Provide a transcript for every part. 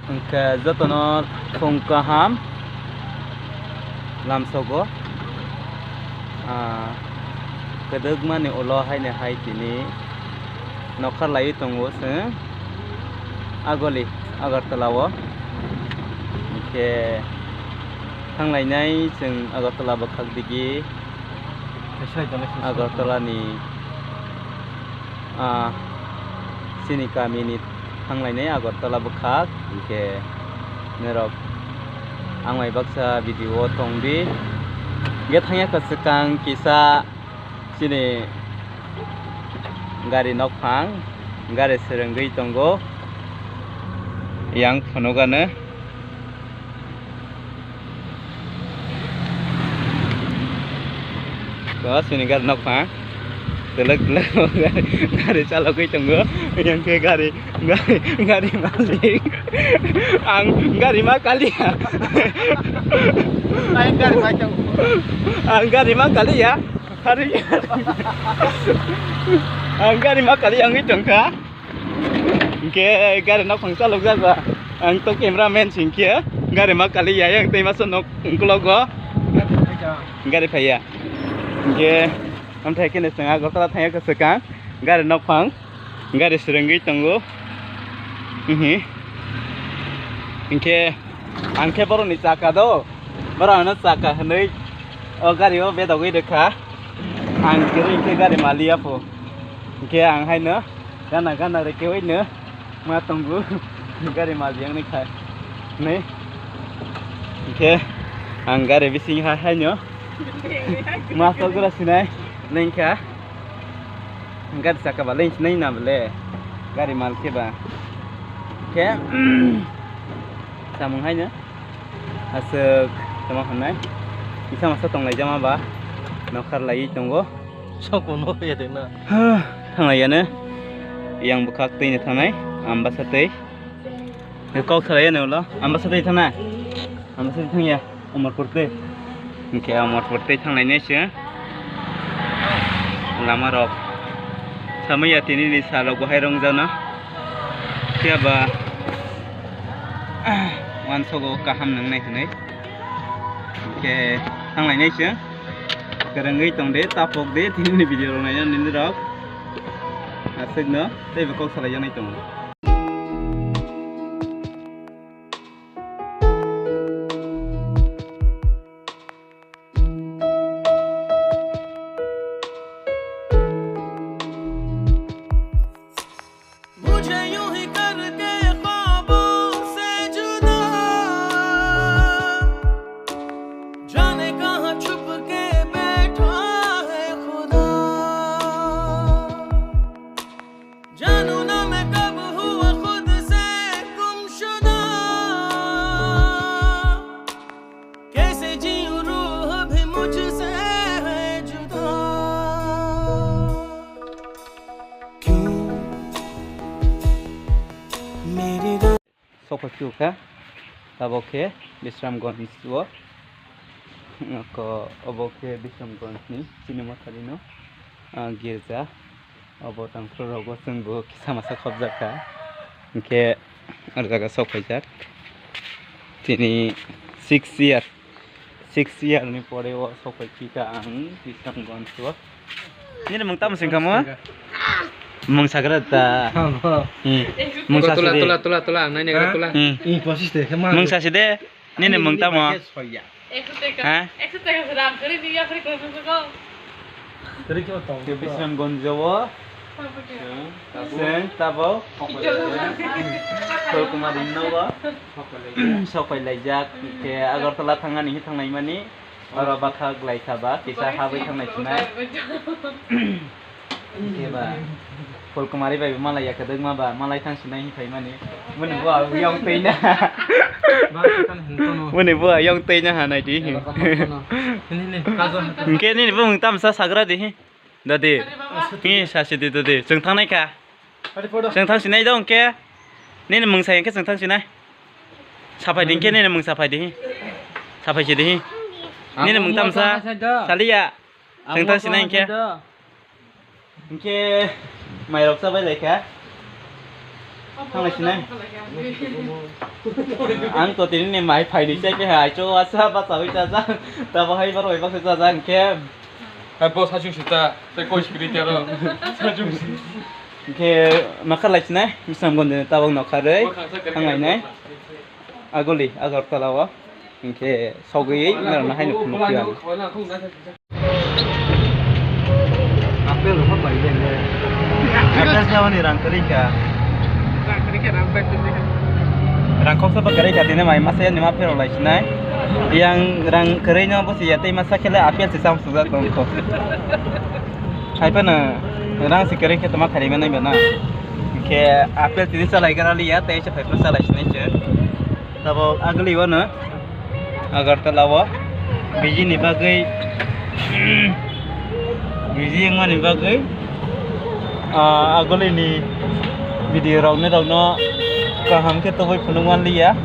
Engke jotono thongkaham lamsogo kedeg mani ulo haine hai tini nokar lai tongo se agoli agartalawo engke thanglainai जों agartala bakhak digi agartala ni sini kami ni thanglainai agartala bakhak engke nerok angmai baksa video tongdi ge thangya kasekang kisa sini gari nokphang gari serenggai tongo yang phonogane ko sini gari nokphang telek gari calokai tongo yang ke gari malik ang gari ma kali ya ang gari macam ang gari ma kali ya hari ang gari ma kali yang itu ka ke gari nak pangsa loga ba ang to cameraman singkia gari ma kali ya yang tei masuk nok logo gari phaya ke am thai ke ne sanga gotala thaya ka saka gari nok phang gari serenggi tongo ke angke baru ni caka do baru na caka hnei o gari o bedogoi dekha ang kiri ke gari malia po ke ang hai no gana re ke oi no ma tonggu gari maliang ni khai nei ke ang gari bising hai no ma to gura sinai lengka gari caka ba leng nei na bele gari mal ke ba ke samung hai no asuk sama hanai bisa masa tong lai jama ba nokar lai tongo sokono ya dena thanglai ne yang bukhak tei ne thanai ambasatei kok thalai ne lo ambasatei thana ambasatei thangya amarpurte ke amarpurte thanglai ne se lama rok samaya tini ni salo go hai rong jana siaba wan sogo kaham nang nai hnei ke thanglai ne se kerengai tongde tapok de tini video rong nai ni rok asik no tei kok thalai janai tong Sokochuka taboke Bisramganj wo ko oboke Bisramganj ni cinema thalino girja obo tangkhro rogo sungbo kisa masa khobjaka ke arjaga sokhajak tini 6 year ni pore wo sokhachika ang Bisramganj wo ni mung tam sing kamu mung sagra ta mung sa tula nai ne tula posis de mung sa side ni mung ta mo ha 100 টাকা দাম করে দিয়া করে কই কো teri ko tong ke Bisramganj wo sen tabo ko kumari no wo sokai laijak ke agartala thangani hi thangnai mani aro bakhak laikaba kisa habai thangnai sunai ke ba Polkumari bai malai ya kadang ma ba malai thang sinai hi thai mani mun bo yong tei na mun bo yong tei na hanai di ke ni bo mung tam sa sagra di dadi ni sa si di dadi jeng thang nai ka jeng thang sinai dong ke ni mung sai ke jeng thang sinai sapai ding ke ni mung sapai di sapai si di ni mung tam sa salia jeng thang sinai ke Oke, mai rok sabai leka. थांनाय सिनाय आं तो तिनि माइ फाइदि जाय के हाय चो आसा बासा बैसा ता बाहाय बार बाय बासा जा के ब साजु सिता ते कोइ सिक्रिति आरो साजु के मा खालाय सिनाय मिसाम गन्द ताबं नखारै थांनाय नाय आगलि आगरतलाव के सगैयै नारना हायनो खुनुखिया आपेल होबाय जेने apple जावनि रांकरिका rangkong sa pagkari katina may masaya ni mapero lai sinay yang rang kari no bosi yate masakela apel si sam suga tongko hai pa na rang si kari ke tama khari mana bana ke apel tini salai karali ya te se phaipa salai sinay che tabo agli wa na agar talawa biji ni bagai biji yang ni bagai agli ni video raw no kaham ke to boy phunungwan liya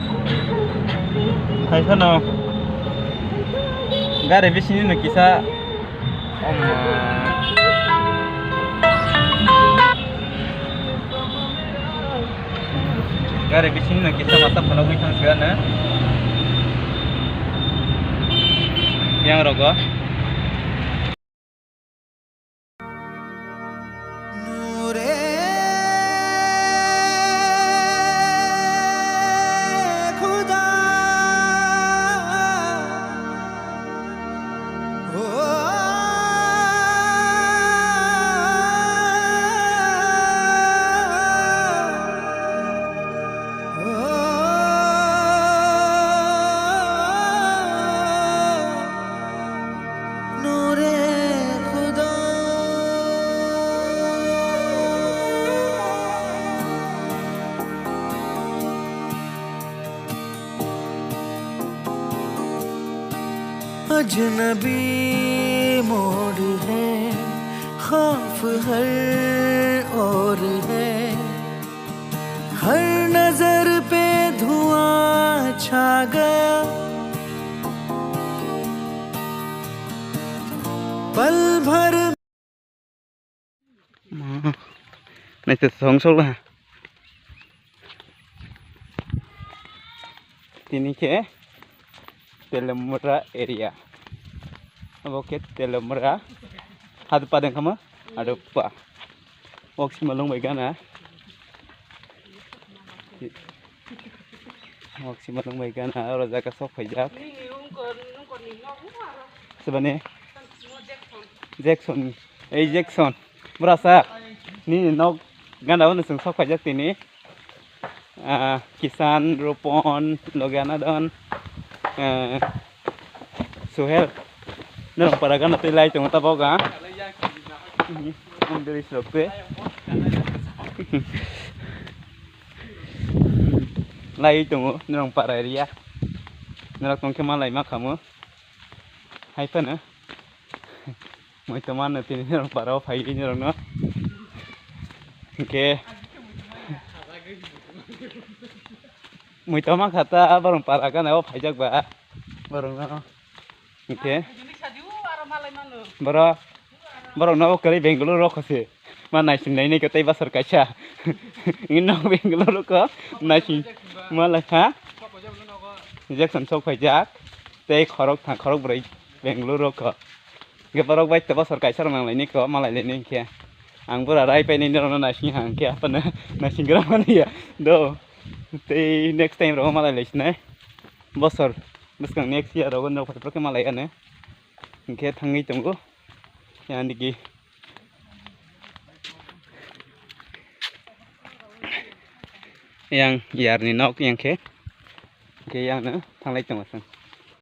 hai phano gare bisini no kisa gare bisini no kisa mata phano gui thang sigana yang rogo अजनबी मोड़ है खौफ हर और है हर नजर पे धुआं छा गया पल भर này từ xuống số là ini ke Telemura area oke Telemura hadu padang kama ada pa oksi malung baigana oksi malung baigana raja ka sok khajak sebane Jackson ei Jackson berasa ni nok ganda won sung sok khajak tini kisan ropon logana don Suhel nang paragan na tilay tong tabaw ga ang diri slope lai tong nang para area nang tong kemalai makamu hai pa na moi taman na tin nang para phai ni rang no ke moi tama khata barang para kan aw phai jak ba barang no ke barang no kali Bengaluru khose mana sin nai ne ke tai basar kacha ino Bengaluru ko na sin mala kha Jackson sok phai jak tei khorok thang khorok brai Bengaluru ko ge barok bai te basar kacha nang lai ni ko malai le ni ke ang bura rai pai ni no na sin hang ke apa na sin gra mani ya do tei next time ro malai le sin basar Bukan next year ro no phat ke malai ane ke thangi tunggu yang digi yang yar ni nok yang ke yang na thanglai tunggu sang